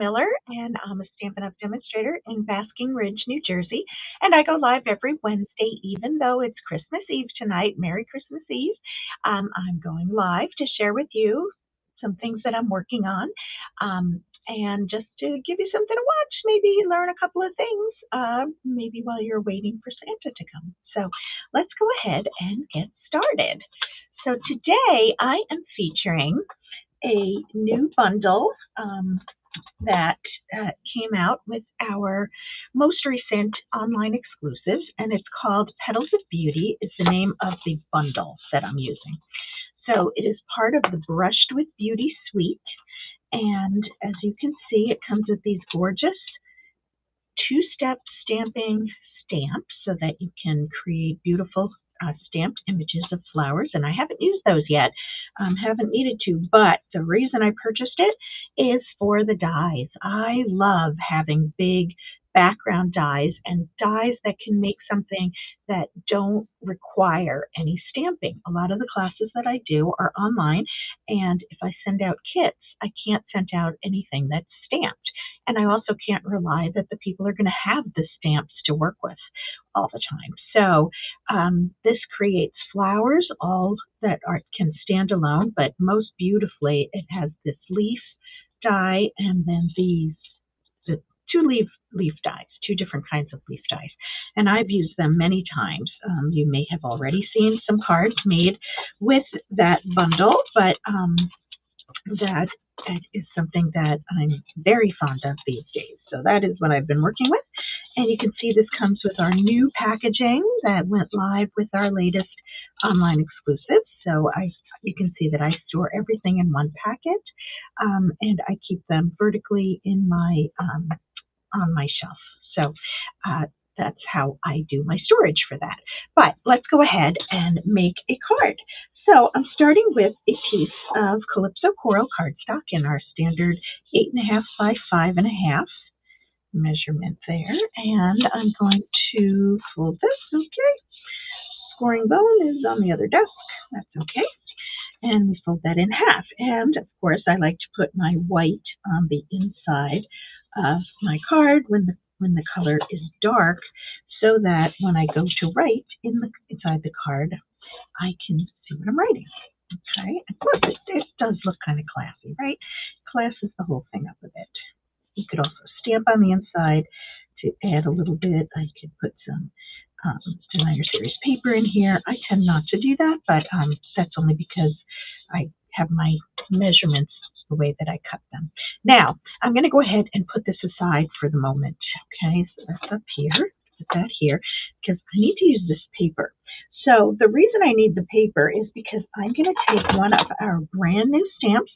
Miller, and I'm a Stampin' Up! Demonstrator in Basking Ridge, New Jersey. And I go live every Wednesday, even though it's Christmas Eve tonight. Merry Christmas Eve. I'm going live to share with you some things that I'm working on. And just to give you something to watch, maybe learn a couple of things, maybe while you're waiting for Santa to come. So let's go ahead and get started. So today I am featuring a new bundle that came out with our most recent online exclusives, and it's called Petals of Beauty is the name of the bundle that I'm using. So it is part of the Brushed with Beauty suite, and as you can see, it comes with these gorgeous two-step stamping stamps so that you can create beautiful stamped images of flowers, and I haven't used those yet, haven't needed to, but the reason I purchased it is for the dies. I love having big background dies and dies that can make something that don't require any stamping. A lot of the classes that I do are online, and if I send out kits, I can't send out anything that's stamped. And I also can't rely that the people are going to have the stamps to work with all the time. So this creates flowers, all that can stand alone, but most beautifully it has this leaf die and then the two leaf dies, two different kinds of leaf dies. And I've used them many times. You may have already seen some cards made with that bundle, but that is something that I'm very fond of these days. So that is what I've been working with. And you can see this comes with our new packaging that went live with our latest online exclusive. So you can see that I store everything in one packet, and I keep them vertically in my on my shelf. So that's how I do my storage for that. But let's go ahead and make a card. So I'm starting with a piece of Calypso Coral cardstock in our standard 8.5 by 5.5 measurement there. And I'm going to fold this, okay. Scoring bone is on the other desk, that's okay. And we fold that in half. And of course I like to put my white on the inside of my card when the color is dark, so that when I go to write inside the card, I can see what I'm writing. Okay, of course it does look kind of classy, right? Classes the whole thing up a bit. You could also stamp on the inside to add a little bit. I could put some designer series paper in here. I tend not to do that, but that's only because I have my measurements the way that I cut them. Now, I'm going to go ahead and put this aside for the moment. Okay, so that's up here. Put that here because I need to use this paper. So the reason I need the paper is because I'm going to take one of our brand new stamps,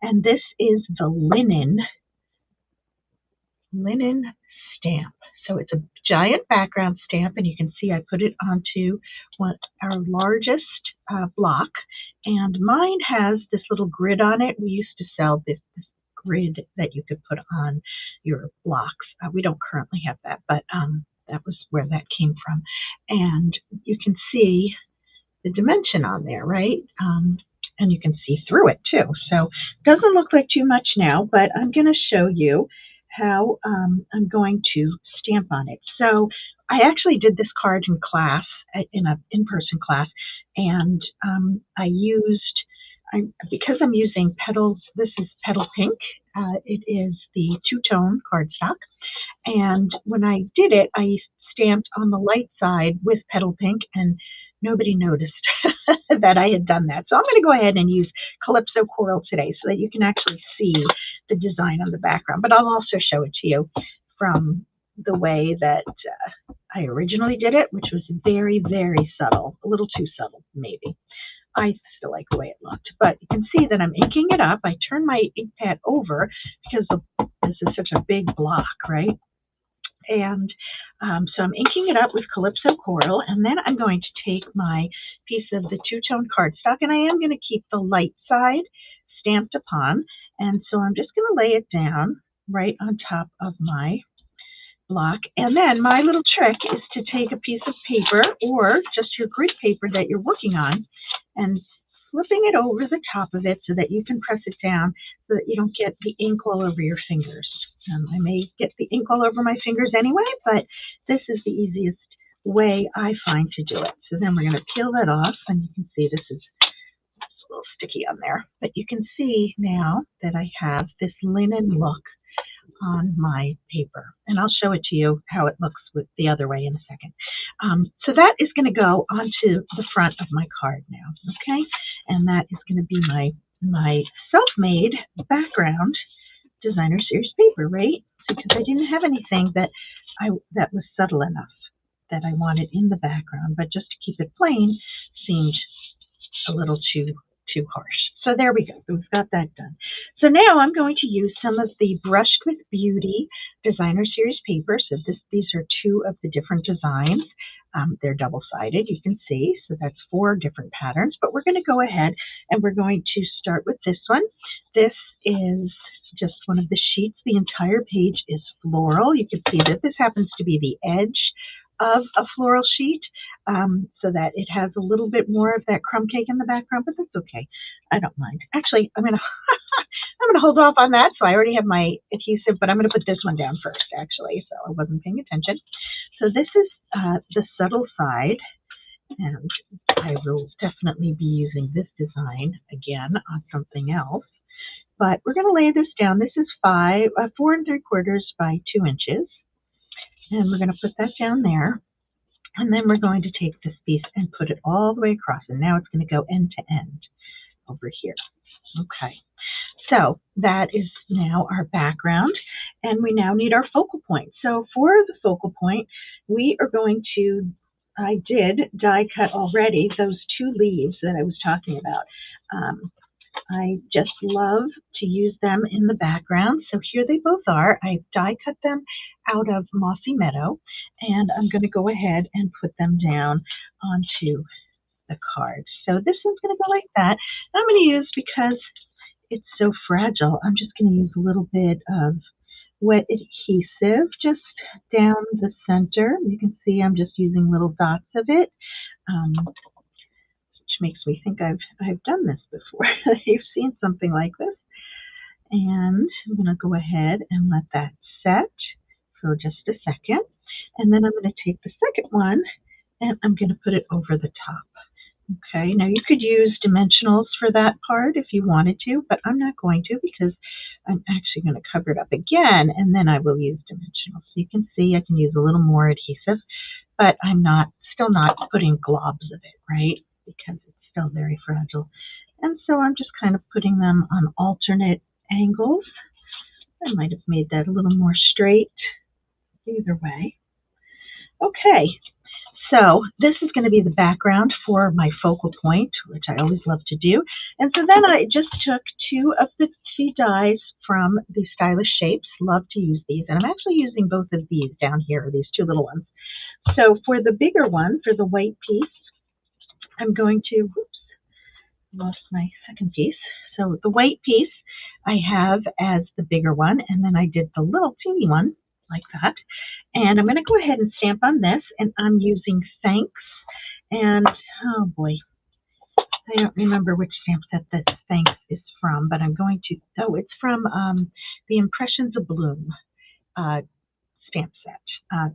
and this is the linen stamp. So it's a giant background stamp, and you can see I put it onto our largest block, and mine has this little grid on it. We used to sell this grid that you could put on your blocks. We don't currently have that, but that was where that came from. And you can see the dimension on there, right? And you can see through it too. So it doesn't look like too much now, but I'm going to show you how I'm going to stamp on it. So I actually did this card in class, in an in-person class, and because I'm using petals, this is Petal Pink. It is the two-tone cardstock. And when I did it, I stamped on the light side with Petal Pink, and nobody noticed that I had done that. So I'm going to go ahead and use Calypso Coral today so that you can actually see the design on the background. But I'll also show it to you from the way that I originally did it, which was very, very subtle, a little too subtle, maybe. I still like the way it looked, but you can see that I'm inking it up. I turn my ink pad over because this is such a big block, right? And so I'm inking it up with Calypso Coral, and then I'm going to take my piece of the two-tone cardstock, and I am going to keep the light side stamped upon. And so I'm just going to lay it down right on top of my block. And then my little trick is to take a piece of paper or just your grid paper that you're working on and flipping it over the top of it so that you can press it down so that you don't get the ink all over your fingers. I may get the ink all over my fingers anyway, but this is the easiest way I find to do it. So then we're going to peel that off, and you can see this is a little sticky on there. But you can see now that I have this linen look on my paper, and I'll show it to you how it looks with the other way in a second. So that is going to go onto the front of my card now, okay? And that is going to be my self-made background designer series paper, right? Because I didn't have anything that was subtle enough that I wanted in the background, but just to keep it plain seemed a little too harsh. So there we go. We've got that done. So now I'm going to use some of the Brushed with Beauty designer series paper. So these are two of the different designs. They're double-sided, you can see. So that's 4 different patterns. But we're going to go ahead and we're going to start with this one. This is just one of the sheets. The entire page is floral. You can see that this happens to be the edge of a floral sheet, so that it has a little bit more of that crumb cake in the background, but that's okay. I don't mind. Actually, I'm gonna hold off on that. So I already have my adhesive, but I'm gonna put this one down first, actually. So I wasn't paying attention. So this is the subtle side, and I will definitely be using this design again on something else. But we're gonna lay this down. This is 4 3/4 by 2 inches. And we're going to put that down there. And then we're going to take this piece and put it all the way across. And now it's going to go end to end over here. Okay. So that is now our background. And we now need our focal point. So for the focal point, we are going to, I did die cut already those 2 leaves that I was talking about. I just love to use them in the background. So here they both are. I die cut them out of Mossy Meadow, and I'm going to go ahead and put them down onto the card. So this one's going to go like that. And I'm going to use, because it's so fragile, I'm just going to use a little bit of wet adhesive just down the center. You can see I'm just using little dots of it. Which makes me think I've done this before. You've seen something like this. And I'm going to go ahead and let that set for just a second. And then I'm going to take the second one and I'm going to put it over the top. Okay, now you could use dimensionals for that part if you wanted to, but I'm not going to, because I'm actually going to cover it up again and then I will use dimensionals. So you can see I can use a little more adhesive, but I'm still not putting globs of it, right? Because it's still very fragile. And so I'm just kind of putting them on alternate angles. I might have made that a little more straight. Either way. Okay, so this is going to be the background for my focal point, which I always love to do. And so then I just took 2 of the dies from the Stylish Shapes. Love to use these. And I'm actually using both of these down here, these 2 little ones. So for the bigger one, for the white piece, I'm going to, lost my second piece. So the white piece I have as the bigger one, and then I did the little teeny one like that. And I'm going to go ahead and stamp on this, and I'm using Thanks. And oh boy, I don't remember which stamp set this Thanks is from, but I'm going to, oh, it's from the Impressions of Bloom stamp set.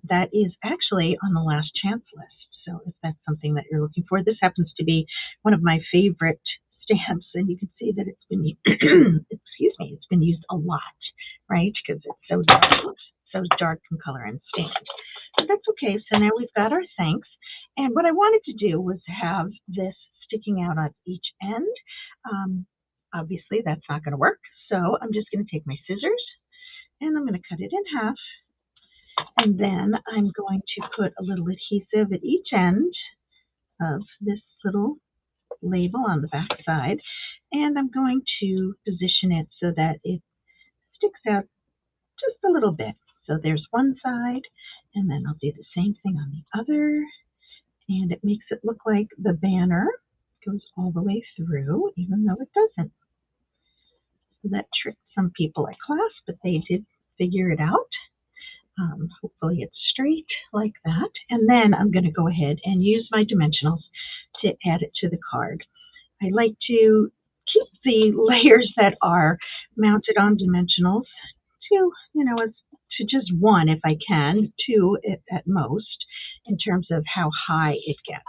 That is actually on the Last Chance list. So if that's something that you're looking for, this happens to be one of my favorite stamps, and you can see that it's been, excuse me, it's been used a lot, right? Because it's so dark in color and stained. But that's okay. So now we've got our Thanks, and what I wanted to do was have this sticking out on each end. Obviously, that's not going to work. So I'm just going to take my scissors, and I'm going to cut it in half. And then I'm going to put a little adhesive at each end of this little label on the back side. And I'm going to position it so that it sticks out just a little bit. So there's one side, and then I'll do the same thing on the other. And it makes it look like the banner goes all the way through, even though it doesn't. So that tricked some people at class, but they did figure it out. Hopefully it's straight like that. And then I'm going to go ahead and use my dimensionals to add it to the card. I like to keep the layers that are mounted on dimensionals to, to just one if I can, two at most, in terms of how high it gets.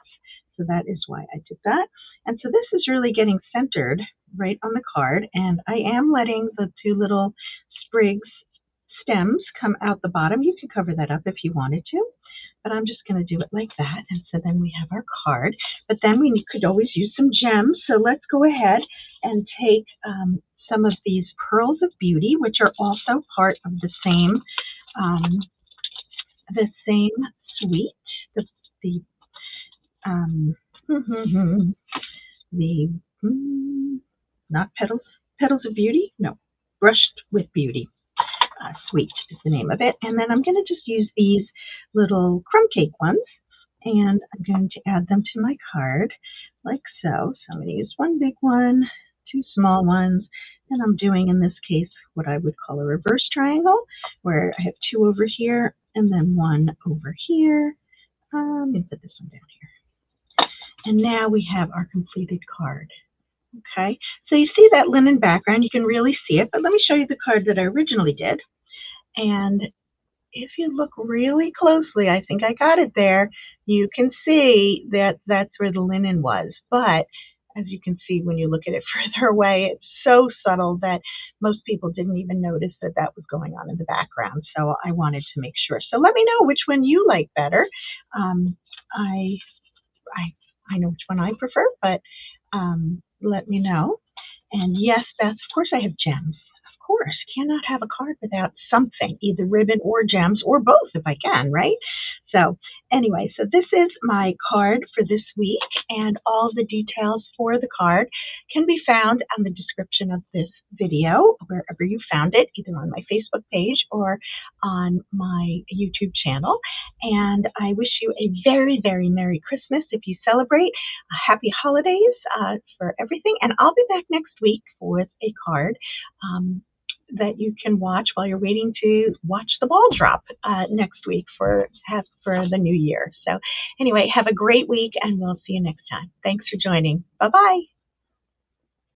So that is why I did that. And so this is really getting centered right on the card, and I am letting the two little sprigs stems come out the bottom. You could cover that up if you wanted to, but I'm just going to do it like that. And so then we have our card, but then we could always use some gems. So let's go ahead and take some of these pearls of beauty, which are also part of um, the same suite, the um, the not petals of beauty, no, brushed with beauty. Sweet is the name of it. And then I'm going to just use these little crumb cake ones, and I'm going to add them to my card like so. So I'm going to use one big one, two small ones, and I'm doing in this case what I would call a reverse triangle, where I have two over here and then one over here. Let me put this one down here. And now we have our completed card. Okay, so you see that linen background, you can really see it, but let me show you the card that I originally did. And if you look really closely, I think I got it there, you can see that that's where the linen was. But as you can see when you look at it further away, it's so subtle that most people didn't even notice that that was going on in the background. So I wanted to make sure. So let me know which one you like better. I know which one I prefer, but let me know. And yes, Beth, of course I have gems. Of course, cannot have a card without something, either ribbon or gems or both if I can, right? So anyway, so this is my card for this week, and all the details for the card can be found on the description of this video, wherever you found it, either on my Facebook page or on my YouTube channel. And I wish you a very, very Merry Christmas if you celebrate. Happy holidays for everything. And I'll be back next week with a card that you can watch while you're waiting to watch the ball drop next week for the new year. So anyway, have a great week, and we'll see you next time. Thanks for joining. Bye-bye.